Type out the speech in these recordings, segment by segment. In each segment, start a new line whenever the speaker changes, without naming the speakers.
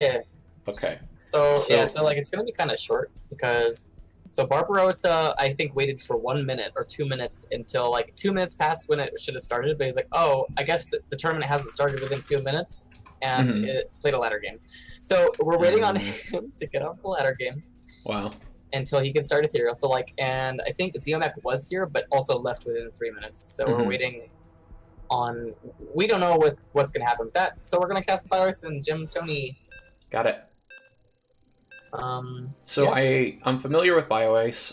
Yeah.
Okay.
So yeah, so like it's gonna be kind of short because Barbarossa I think waited for 1 minute or 2 minutes until like 2 minutes passed when it should have started, but he's like, oh, I guess the tournament hasn't started within 2 minutes, and it played a ladder game. So we're waiting on him to get off the ladder game.
Wow.
Until he can start Ethereal. So like, and I think Zeomek was here, but also left within 3 minutes. So we're waiting on. We don't know what's gonna happen with that. So we're gonna cast Bioice and Jimtoni.
Got it. So
yeah.
I'm familiar with Bioice.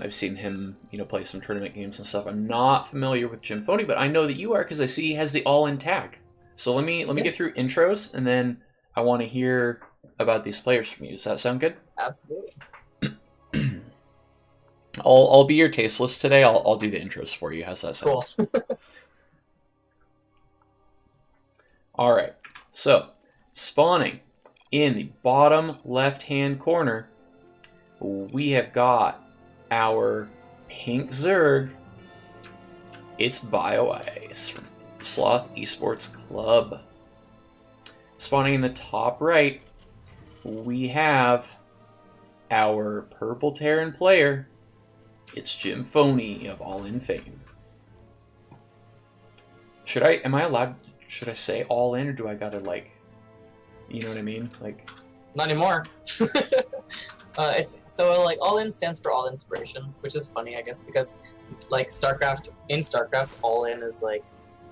I've seen him, play some tournament games and stuff. I'm not familiar with Jimtoni, but I know that you are because I see he has the all-in tag. So let me get through intros, and then I want to hear about these players from you. Does that sound good?
Absolutely.
I'll be your tasteless today. I'll do the intros for you. How's that sound?
Cool.
All right. So spawning in the bottom left-hand corner, we have got our pink Zerg. It's Bioice from Sloth Esports Club. Spawning in the top right, we have our purple Terran player. It's Jimtoni of All In fame. Should I say All In, or do I gotta you know what I mean?
Not anymore. It's so like All In stands for All Inspiration, which is funny, I guess, because like in StarCraft, All In is like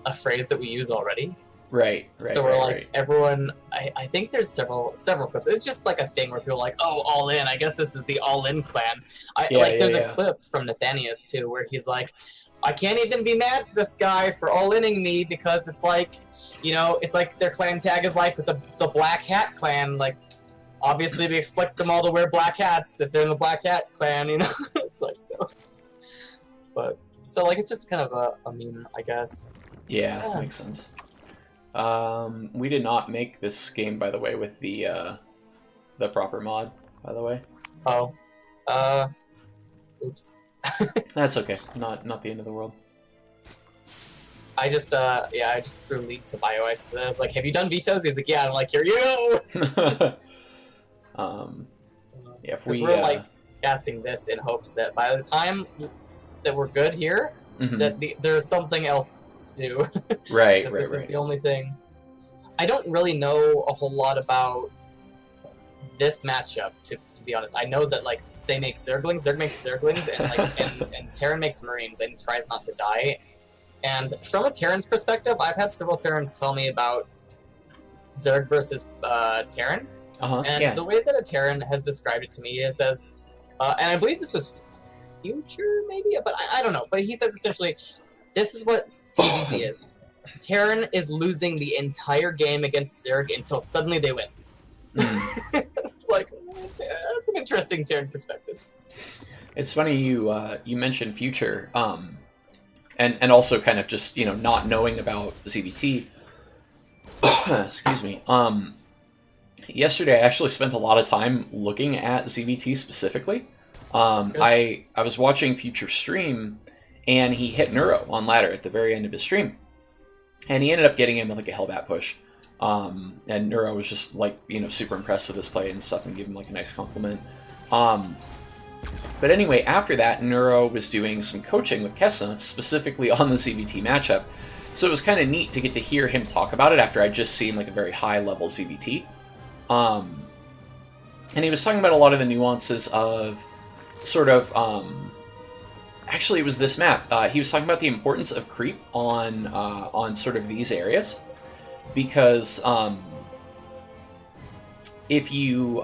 a phrase that we use already.
Right.
So we're everyone. I think there's several clips. It's just like a thing where people are like, oh, All In. I guess this is the All In clan. There's a clip from Nathanius too where he's like, I can't even be mad at this guy for all-inning me because it's like, it's like their clan tag is like with the Black Hat clan. Like, obviously we expect them all to wear black hats if they're in the Black Hat clan. It's like so. But so like it's just kind of a meme, I guess.
Yeah, makes sense. We did not make this game, by the way, with the proper mod, by the way.
Oh. Oops.
That's okay. Not the end of the world.
I just threw League to Bioice. I was like, have you done vetoes? He's like, yeah. I'm like, here you go.
If
we're like casting this in hopes that by the time that we're good here, that there's something else to do.
Right.
This is the only thing. I don't really know a whole lot about this matchup, to be honest. I know that like they make Zerglings, Zerg makes Zerglings, and and Terran makes Marines and tries not to die. And from a Terran's perspective, I've had several Terrans tell me about Zerg versus Terran. The way that a Terran has described it to me is as, and I believe this was Future maybe, but I don't know. But he says essentially, this is what TVZ is. Terran is losing the entire game against Zerg until suddenly they win. It's like, that's an interesting Terran perspective.
It's funny you mentioned Future, and also kind of just not knowing about ZvT. Excuse me. Yesterday I actually spent a lot of time looking at ZvT specifically. I was watching Future stream, and he hit Neuro on ladder at the very end of his stream, and he ended up getting him with like a Hellbat push. And Neuro was just like, super impressed with his play and stuff and gave him like a nice compliment. But anyway, after that, Neuro was doing some coaching with Kessna, specifically on the ZvT matchup. So it was kind of neat to get to hear him talk about it after I'd just seen like a very high level ZvT. And he was talking about a lot of the nuances of sort of, actually it was this map. He was talking about the importance of creep on sort of these areas. Because if you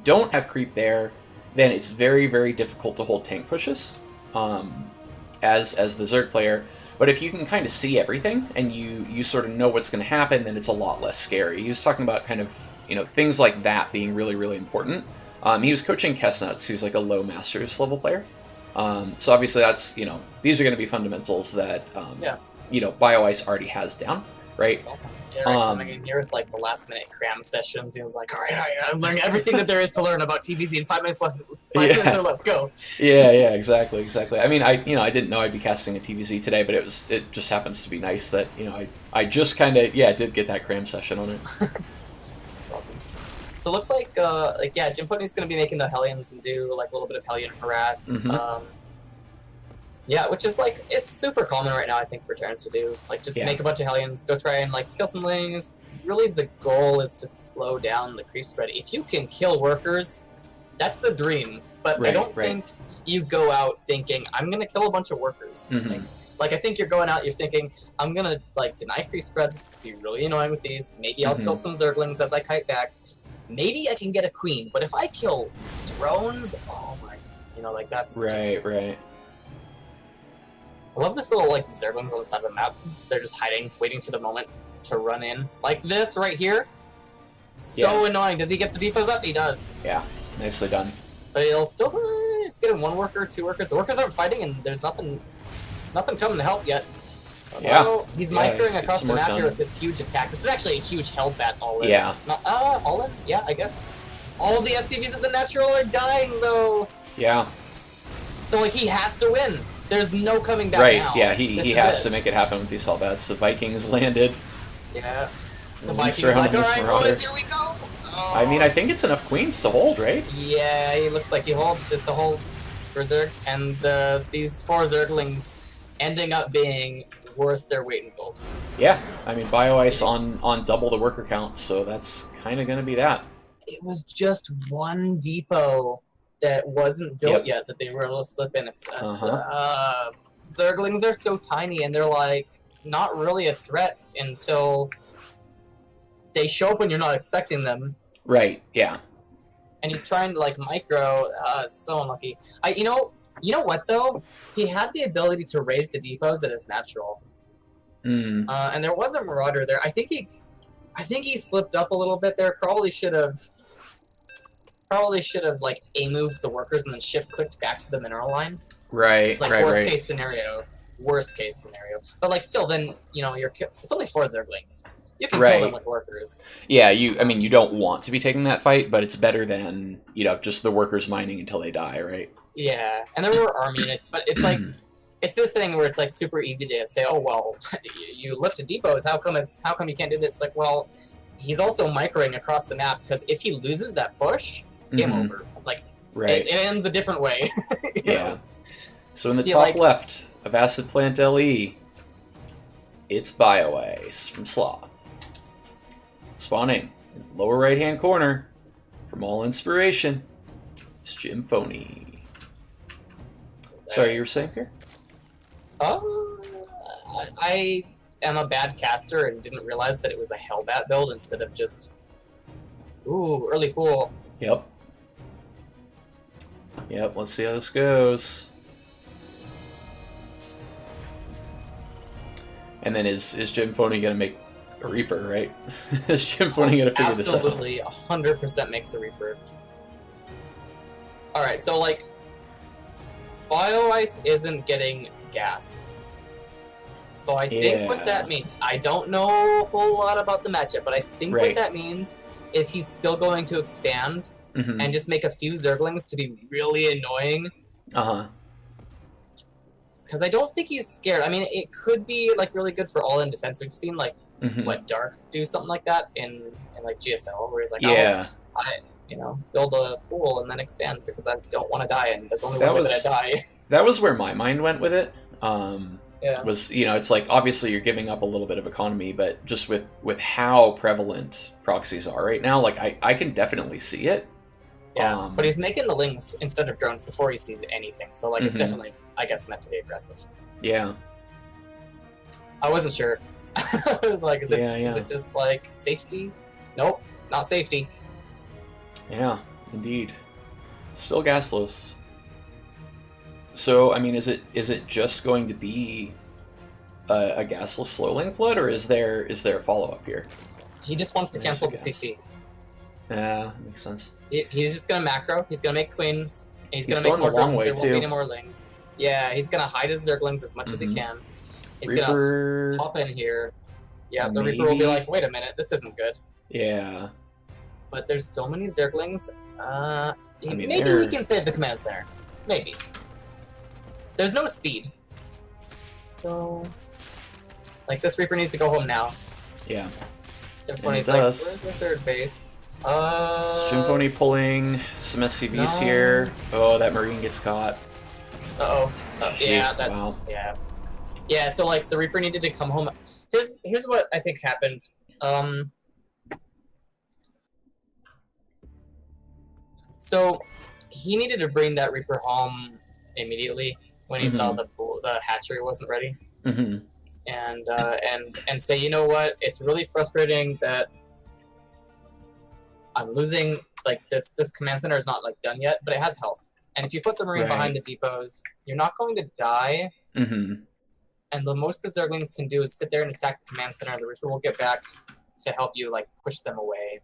don't have creep there, then it's very, very difficult to hold tank pushes as the Zerg player. But if you can kind of see everything and you sort of know what's going to happen, then it's a lot less scary. He was talking about kind of things like that being really, really important. He was coaching Kessnuts, who's like a low Masters level player. So obviously that's these are going to be fundamentals that Bioice already has down. Right.
That's awesome. Yeah, coming in here with like the last minute cram sessions, he was like, "All right, I'm learning everything that there is to learn about TVZ in 5 minutes left. 5 minutes or less, go."
Yeah, exactly. I mean, I didn't know I'd be casting a TVZ today, but it just happens to be nice that I just kind of did get that cram session on it.
That's awesome. So it looks like yeah, Jimtoni's gonna be making the Hellions and do like a little bit of Hellion harass. Yeah, which is like it's super common right now, I think, for Terrans to do. Like just make a bunch of Hellions, go try and like kill some lings. Really, the goal is to slow down the creep spread. If you can kill workers, that's the dream. But I don't think you go out thinking I'm gonna kill a bunch of workers. Like I think you're going out, you're thinking I'm gonna like deny creep spread, be really annoying with these. Maybe I'll kill some Zerglings as I kite back. Maybe I can get a queen. But if I kill drones, oh my, you know, like that's
right.
I love this little, like, Zerglings on the side of the map. They're just hiding, waiting for the moment to run in. Like this right here. So annoying. Does he get the depots up? He does.
Yeah, nicely done.
But he'll still... He's getting 1 worker, 2 workers. The workers aren't fighting, and there's nothing coming to help yet.
Yeah.
He's microing across the map here with this huge attack. This is actually a huge Hellbat all-in.
Yeah.
All-in? Yeah, I guess. All the SCVs at the natural are dying, though.
Yeah.
So, like, he has to win. There's no coming back now.
Right, yeah, he has to make it happen with these Hellbats. The Vikings landed.
Yeah. The
Vikings
are like, alright boys, here we go! Oh.
I mean, I think it's enough queens to hold, right?
Yeah, he looks like he holds. It's a hold for Zerg. And these 4 Zerglings ending up being worth their weight in gold.
Yeah, I mean, Bioice on double the worker count, so that's kind of going to be that.
It was just 1 depot that wasn't built yet that they were able to slip in. Zerglings are so tiny and they're like not really a threat until they show up when you're not expecting them.
Right. Yeah.
And he's trying to like micro. So unlucky. You know what though? He had the ability to raise the depots at his natural. And there was a Marauder there. I think he slipped up a little bit there. Probably should have like A-moved the workers and then shift-clicked back to the mineral line.
Right,
like worst case scenario. But like still, then you know it's only 4 Zerglings. You can kill them with workers. Yeah,
I mean you don't want to be taking that fight, but it's better than just the workers mining until they die, right?
Yeah, and there were army units, but it's like it's this thing where it's like super easy to say, oh well, you lifted depots. How come you can't do this? Like, well, he's also microing across the map because if he loses that push. Game over. Like, it ends a different way.
Yeah. So in the top left of Acid Plant LE, it's Bioice from Sloth. Spawning in the lower right-hand corner from All Inspiration, it's Jimtoni. Sorry, you were saying here?
I am a bad caster and didn't realize that it was a Hellbat build instead of just... Ooh, early pool.
Yep, let's see how this goes. And then is Jimtoni gonna make a Reaper, right? Is Jimtoni gonna figure this out?
Absolutely, 100% makes a Reaper. Alright, so like, Bioice isn't getting gas. So I think what that means, I don't know a whole lot about the matchup, but I think what that means is he's still going to expand and just make a few Zerglings to be really annoying. Because I don't think he's scared. I mean, it could be like really good for all-in defense. We've seen like what Dark do something like that in like GSL, where he's like, I build a pool and then expand because I don't want to die, and there's only one way that I die.
That was where my mind went with it. Was it's like obviously you're giving up a little bit of economy, but just with how prevalent proxies are right now, like I can definitely see it.
Yeah, but he's making the lings instead of drones before he sees anything, so like it's definitely, I guess, meant to be aggressive.
Yeah.
I wasn't sure. I was like, is it just like safety? Nope, not safety.
Yeah, indeed. Still gasless. So, I mean, is it just going to be a gasless slow lane flood, or is there a follow up here?
He just wants to cancel the CC.
Yeah, makes sense.
He's just gonna macro. He's gonna make queens. And he's gonna make more drones. There won't be any more lings. Yeah, he's gonna hide his Zerglings as much as he can. He's gonna pop in here. Yeah, the Reaper will be like, wait a minute, this isn't good.
Yeah.
But there's so many Zerglings. Maybe he can save the command center. Maybe. There's no speed. So, like, this Reaper needs to go home now.
Yeah.
Jimtoni's like, where's the third base?
Jimtoni pulling some SCVs
No.
here. Oh, that Marine gets caught.
Uh-oh. Yeah,
Shit,
that's...
wow.
Yeah. Yeah, so, like, the Reaper needed to come home. Here's what I think happened. So, he needed to bring that Reaper home immediately when he saw the hatchery wasn't ready.
Mm-hmm.
And say, you know what, it's really frustrating that I'm losing, like, this command center is not, like, done yet, but it has health. And if you put the Marine behind the depots, you're not going to die.
Mm-hmm.
And the most the Zerglings can do is sit there and attack the command center, and the Reaper will get back to help you, like, push them away.